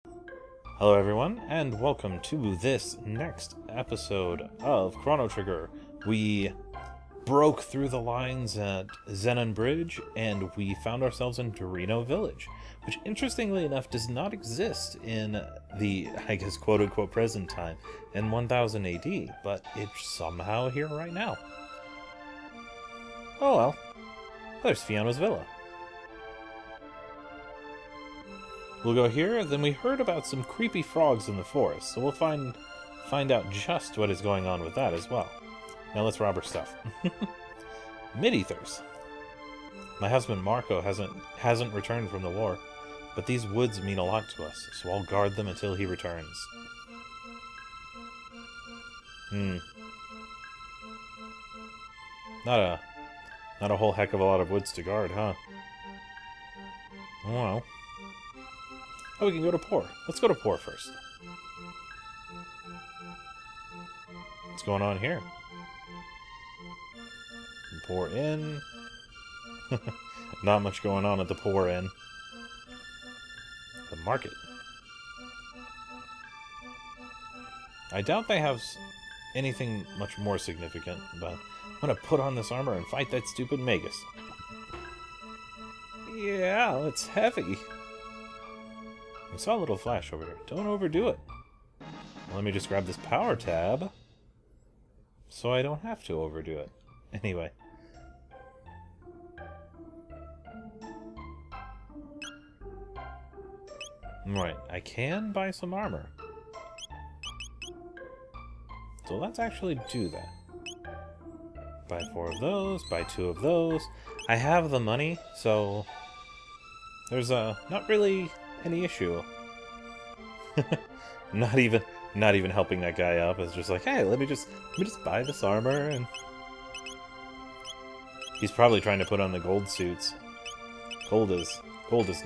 Hello everyone, and welcome to this next episode of Chrono Trigger. We broke through the lines at Zenon Bridge, and we found ourselves in Dorino Village, which interestingly enough does not exist in the, I guess, quote-unquote present time in 1000 AD, but it's somehow here right now. Oh well. There's Fiona's Villa. We'll go here, then we heard about some creepy frogs in the forest, so we'll find out just what is going on with that as well. Now let's rob her stuff. Mid-ethers. My husband Marco hasn't returned from the war, but these woods mean a lot to us, so I'll guard them until he returns. Not a whole heck of a lot of woods to guard, huh? Oh well. Oh, we can go to Poor. Let's go to Poor first. What's going on here? Poor Inn. Not much going on at the Poor Inn. The market. I doubt they have anything much more significant, but I'm gonna put on this armor and fight that stupid Magus. Yeah, it's heavy. I saw a little flash over here. Don't overdo it. Let me just grab this power tab so I don't have to overdo it. Anyway. Right, I can buy some armor. So let's actually do that. Buy 4 of those, buy 2 of those. I have the money, so there's not really any issue. not even helping that guy up. It's just like, hey, let me just buy this armor. And he's probably trying to put on the gold suits. Gold is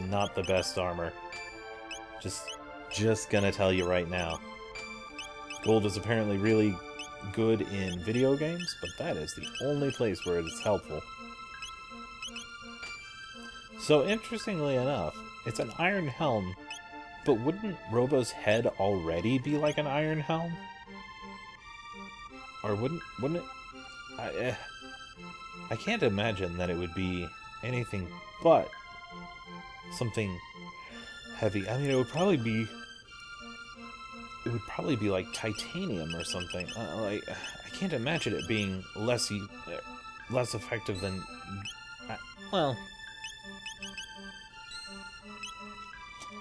not the best armor. Just gonna tell you right now. Gold is apparently really good in video games, but that is the only place where it is helpful. So interestingly enough, it's an iron helm, but wouldn't Robo's head already be like an iron helm? Or wouldn't it? I can't imagine that it would be anything but something heavy. I mean, it would probably be like titanium or something. I can't imagine it being less effective than. Well,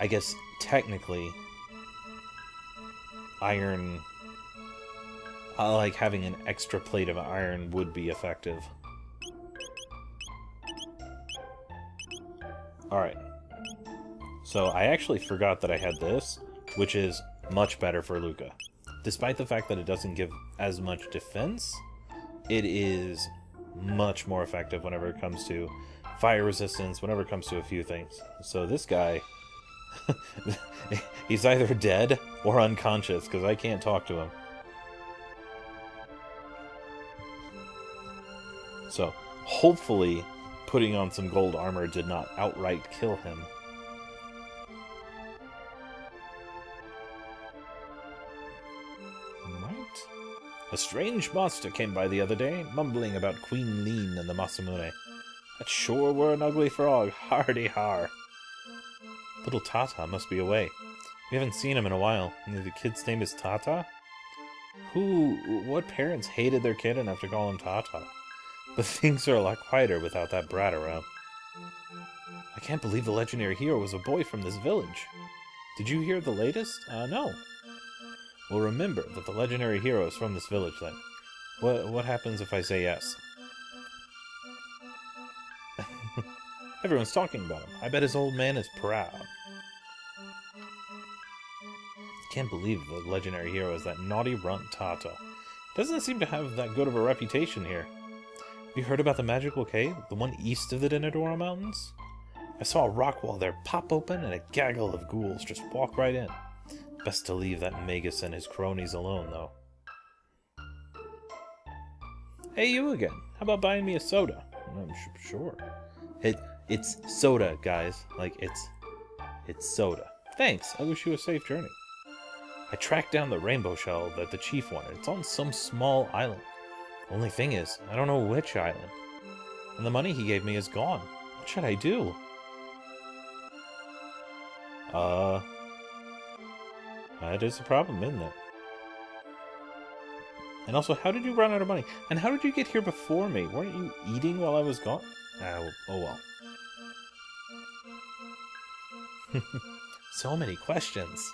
I guess technically, iron, like having an extra plate of iron would be effective. Alright. So I actually forgot that I had this, which is much better for Luca. Despite the fact that it doesn't give as much defense, it is much more effective whenever it comes to fire resistance, whenever it comes to a few things. So this guy, he's either dead or unconscious, because I can't talk to him. So, hopefully, putting on some gold armor did not outright kill him. Right. A strange monster came by the other day, mumbling about Queen Lean and the Masamune. That sure were an ugly frog, hardy har. Little Tata must be away. We haven't seen him in a while. The kid's name is Tata? What parents hated their kid enough to call him Tata? But things are a lot quieter without that brat around. I can't believe the legendary hero was a boy from this village. Did you hear the latest? No. Well, remember that the legendary hero is from this village then. What happens if I say yes? Everyone's talking about him. I bet his old man is proud. Can't believe the legendary hero is that naughty runt Tata. Doesn't seem to have that good of a reputation here. Have you heard about the magical cave? The one east of the Denadora Mountains? I saw a rock wall there pop open and a gaggle of ghouls just walk right in. Best to leave that Magus and his cronies alone, though. Hey, you again. How about buying me a soda? Sure. It's soda, guys. Like, it's soda. Thanks, I wish you a safe journey. I tracked down the rainbow shell that the chief wanted. It's on some small island. Only thing is, I don't know which island. And the money he gave me is gone. What should I do? That is a problem, isn't it? And also, how did you run out of money? And how did you get here before me? Weren't you eating while I was gone? Oh well. So many questions.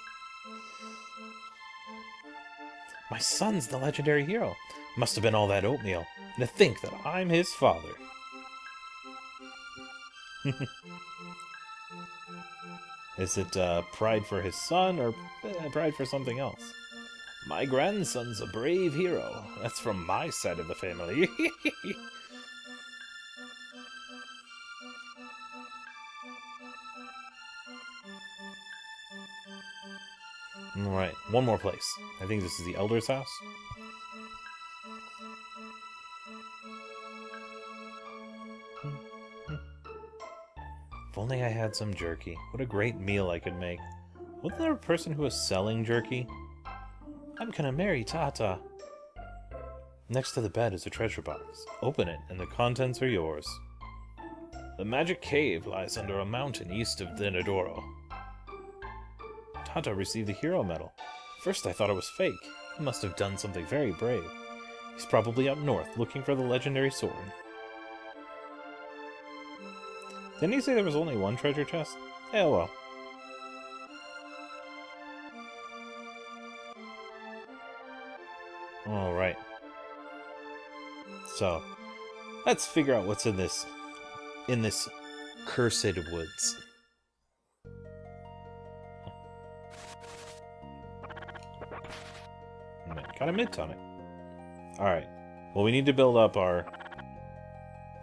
My son's the legendary hero. Must have been all that oatmeal. And to think that I'm his father. Is it pride for his son or pride for something else? My grandson's a brave hero. That's from my side of the family. Alright, one more place. I think this is the Elder's house. If only I had some jerky. What a great meal I could make. Wasn't there a person who was selling jerky? I'm gonna marry Tata. Next to the bed is a treasure box. Open it, and the contents are yours. The magic cave lies under a mountain east of Denadoro. Tata received the hero medal. First I thought it was fake. He must have done something very brave. He's probably up north, looking for the legendary sword. Didn't he say there was only one treasure chest? Eh, well. Alright. So, let's figure out what's in this cursed woods. Got a mid-tonic. Alright. Well, we need to build up our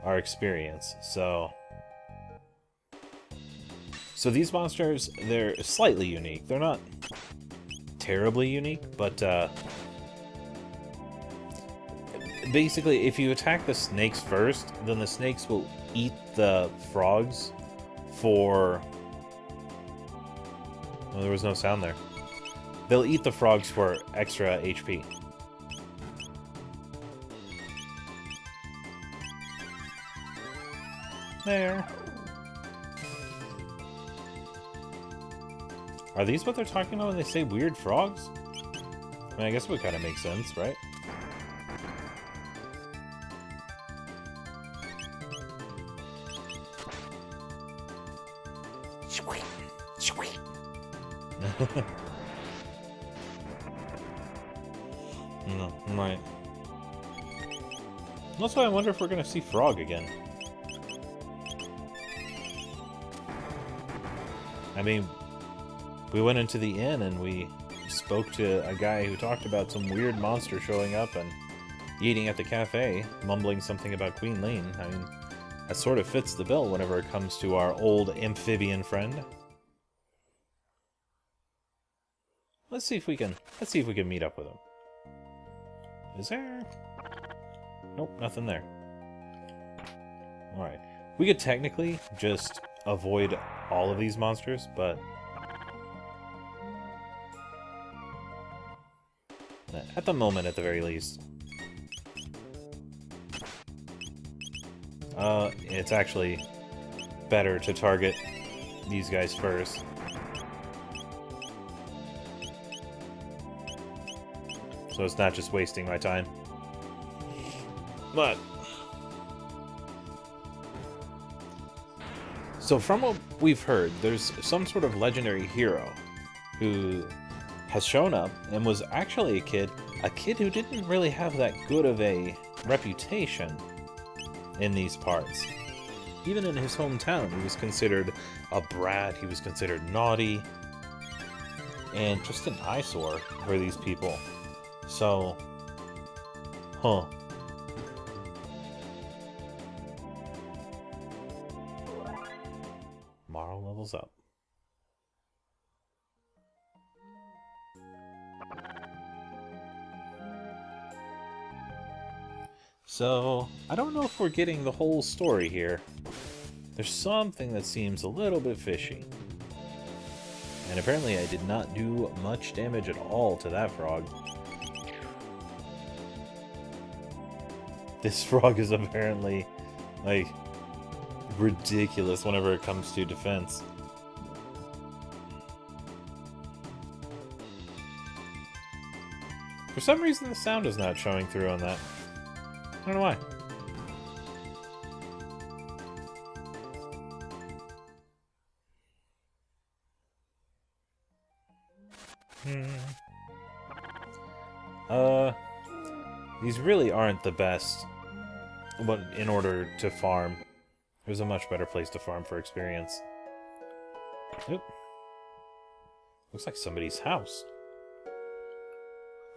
experience, so these monsters, they're slightly unique. They're not terribly unique, but basically, if you attack the snakes first, then the snakes will eat the frogs for... Oh, there was no sound there. They'll eat the frogs for extra HP. There. Are these what they're talking about when they say weird frogs? I mean, I guess it would kind of make sense, right? No, right. Also, I wonder if we're gonna see Frog again. I mean, we went into the inn and we spoke to a guy who talked about some weird monster showing up and eating at the cafe, mumbling something about Queen Lean. I mean, that sort of fits the bill whenever it comes to our old amphibian friend. Let's see if we can meet up with him. Is there? Nope, nothing there. Alright. We could technically just avoid all of these monsters, but at the moment, at the very least. It's actually better to target these guys first. So it's not just wasting my time. But so from what we've heard, there's some sort of legendary hero who has shown up and was actually a kid who didn't really have that good of a reputation in these parts. Even in his hometown, he was considered a brat, he was considered naughty, and just an eyesore for these people. So, Morrow levels up. So, I don't know if we're getting the whole story here. There's something that seems a little bit fishy. And apparently I did not do much damage at all to that frog. This frog is apparently, like, ridiculous whenever it comes to defense. For some reason, the sound is not showing through on that. I don't know why. These really aren't the best, but in order to farm, there's a much better place to farm for experience. Oop. Looks like somebody's house.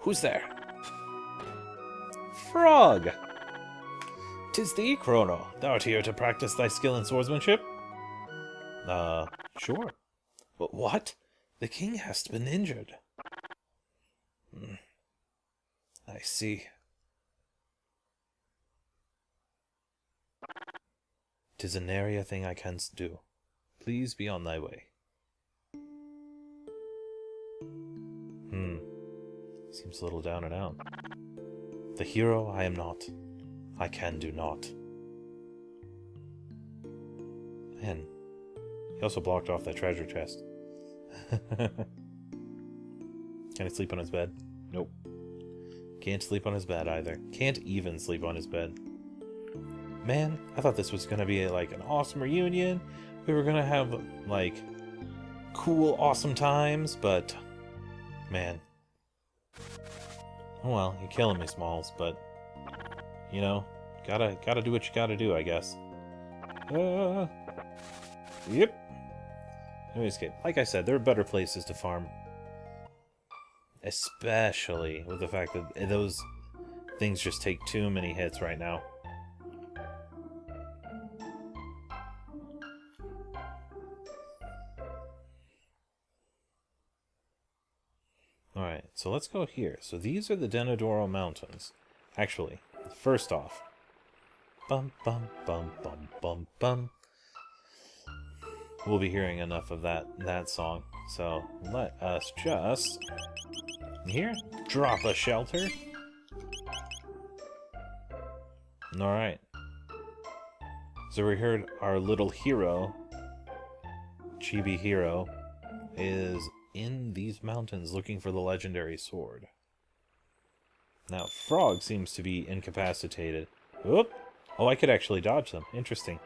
Who's there? Frog! 'Tis thee, Chrono. Thou art here to practice thy skill in swordsmanship? Sure. But what? The king hast been injured. I see. 'Tis a nary a thing I canst do. Please be on thy way. Seems a little down and out. The hero I am not. I can do naught. Man, he also blocked off that treasure chest. Can I sleep on his bed? Nope. Can't sleep on his bed either. Can't even sleep on his bed. Man, I thought this was gonna be like an awesome reunion. We were gonna have like cool, awesome times, but man. Oh well, you're killing me, Smalls, but you know, gotta do what you gotta do, I guess. Yep. Anyways, like I said, there are better places to farm. Especially with the fact that those things just take too many hits right now. Alright, so let's go here. So these are the Denadoro Mountains. Actually, first off. Bum bum bum bum bum bum. We'll be hearing enough of that song. So let us just here drop a shelter. Alright. So we heard our little hero, Chibi Hero, is in these mountains looking for the legendary sword. Now, Frog seems to be incapacitated. Oop! Oh, I could actually dodge them. Interesting.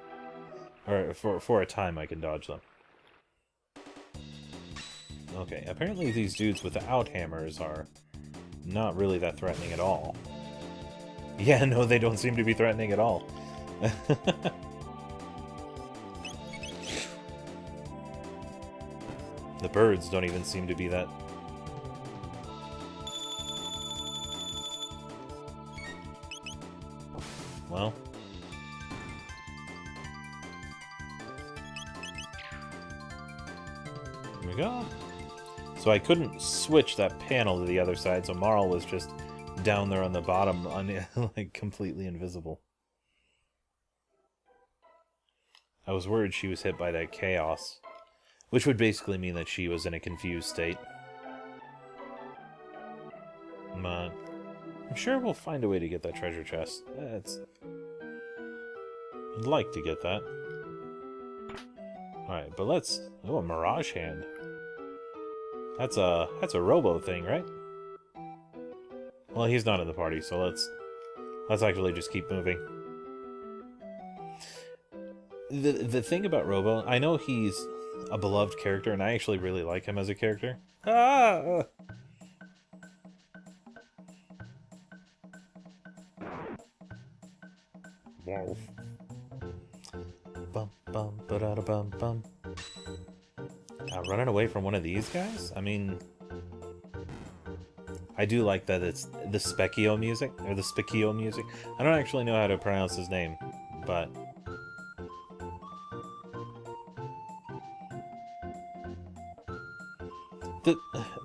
Or, for a time, I can dodge them. Okay, apparently these dudes without hammers are not really that threatening at all. Yeah, no, they don't seem to be threatening at all. The birds don't even seem to be that. Well. Here we go. So I couldn't switch that panel to the other side, so Marl was just down there on the bottom, like completely invisible. I was worried she was hit by that chaos. Which would basically mean that she was in a confused state. But I'm sure we'll find a way to get that treasure chest. I'd like to get that. Alright, but let's... Oh, a Mirage Hand. That's a Robo thing, right? Well, he's not in the party, so let's actually just keep moving. The thing about Robo, I know he's a beloved character, and I actually really like him as a character. Ah! Wow. Bum bum ba da da bum bum. Running away from one of these guys? I mean, I do like that it's the Specchio music, or the Specchio music. I don't actually know how to pronounce his name, but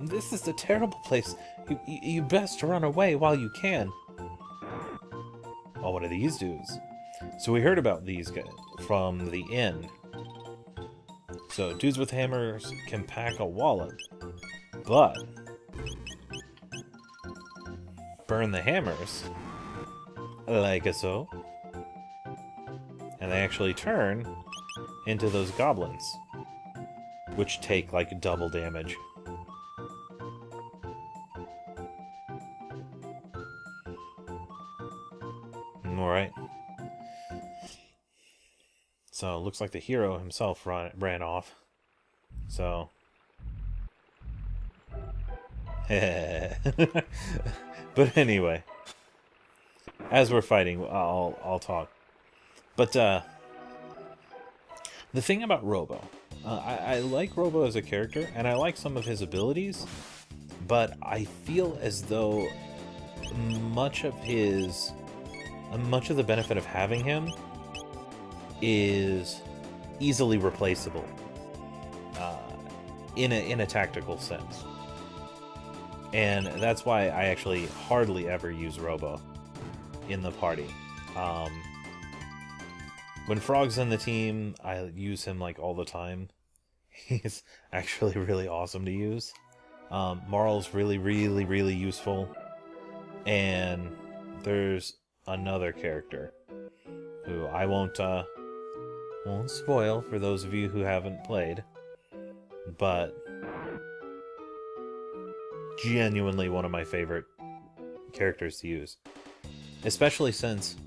this is a terrible place. You best run away while you can. Oh, what are these dudes? So we heard about these guys from the inn. So, dudes with hammers can pack a wallet, but burn the hammers, like so, and they actually turn into those goblins, which take like double damage. Alright. So, it looks like the hero himself ran off. So... But anyway. As we're fighting, I'll talk. But, the thing about Robo... I like Robo as a character, and I like some of his abilities, but I feel as though much of the benefit of having him is easily replaceable in a tactical sense. And that's why I actually hardly ever use Robo in the party. When Frog's in the team, I use him like all the time. He's actually really awesome to use. Marl's really, really, really useful. And there's another character who I won't spoil for those of you who haven't played, but genuinely one of my favorite characters to use, especially since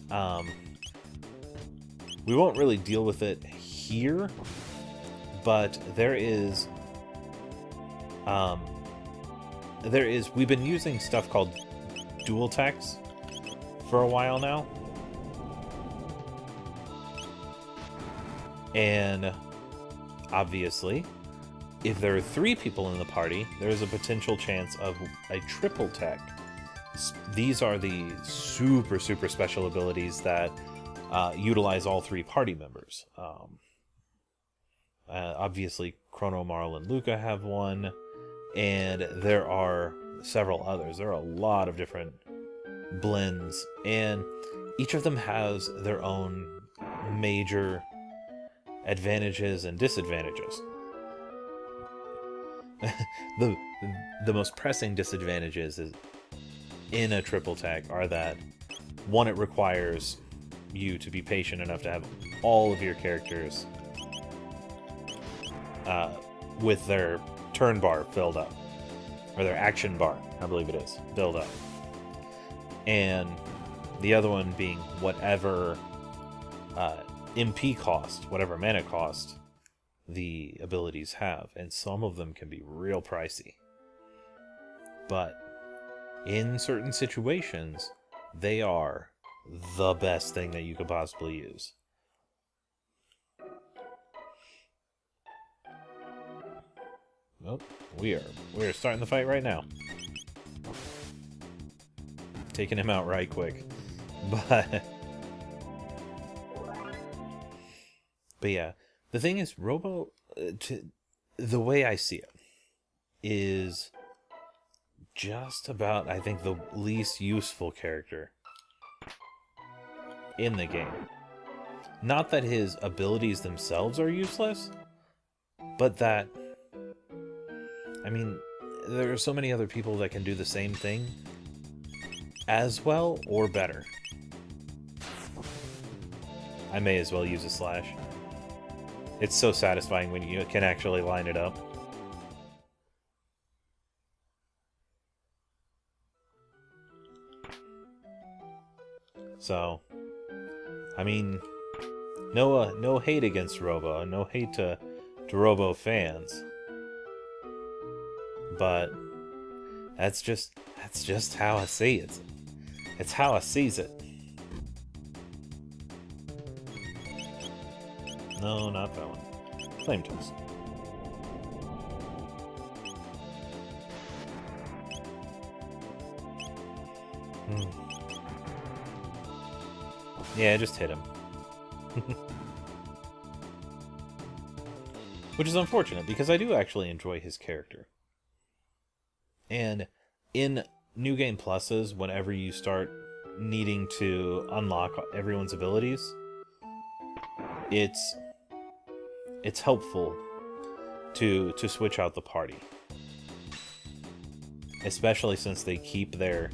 we won't really deal with it here, but we've been using stuff called dual techs for a while now. And obviously, if there are 3 people in the party, there's a potential chance of a triple tech. These are the super, super special abilities that utilize all 3 party members. Obviously, Chrono, Marl, and Luca have one, and there are several others. There are a lot of different blends, and each of them has their own major advantages and disadvantages. The most pressing disadvantages in a triple tech are that, one, it requires you to be patient enough to have all of your characters with their turn bar filled up, or their action bar, I believe it is, filled up. And the other one being whatever MP cost, whatever mana cost the abilities have, and some of them can be real pricey. But in certain situations, they are the best thing that you could possibly use. Oh, we are starting the fight right now. Taking him out right quick. But yeah, the thing is, Robo, the way I see it, is just about, I think, the least useful character in the game. Not that his abilities themselves are useless, but that, I mean, there are so many other people that can do the same thing as well or better. I may as well use a slash. It's so satisfying when you can actually line it up. So, I mean, no hate against Robo, no hate to Robo fans, but that's just how I see it. It's how I sees it. No, not that one. Flame Toast. Yeah, just hit him. Which is unfortunate, because I do actually enjoy his character. And in New Game Pluses, whenever you start needing to unlock everyone's abilities, it's helpful to switch out the party. Especially since they keep their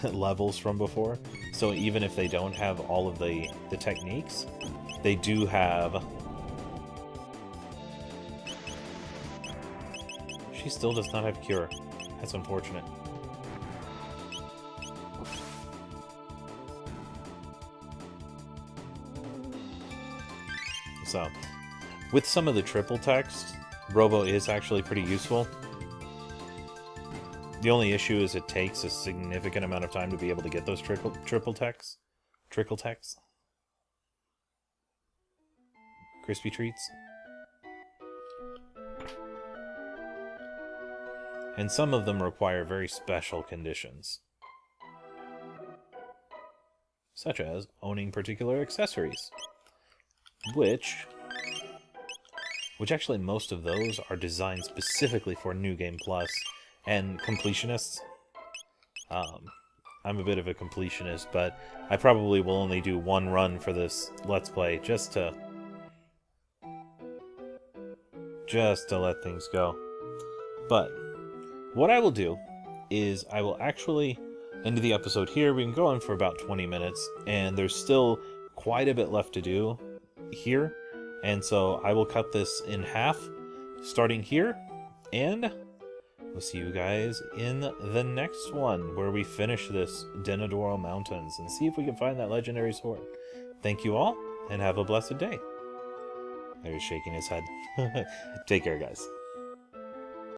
levels from before. So even if they don't have all of the techniques, they do have... She still does not have Cure. That's unfortunate. So, with some of the triple text, Robo is actually pretty useful. The only issue is it takes a significant amount of time to be able to get those triple texts. Trickle texts. Crispy treats. And some of them require very special conditions. Such as owning particular accessories. Which actually most of those are designed specifically for New Game Plus and completionists. I'm a bit of a completionist, but I probably will only do one run for this Let's Play just to let things go. But what I will do is I will actually end the episode here. We can go on for about 20 minutes, and there's still quite a bit left to do here, and so I will cut this in half starting here, and we'll see you guys in the next one where we finish this Denadoro Mountains and see if we can find that legendary sword. Thank you all, and have a blessed day. He's shaking his head. Take care, guys.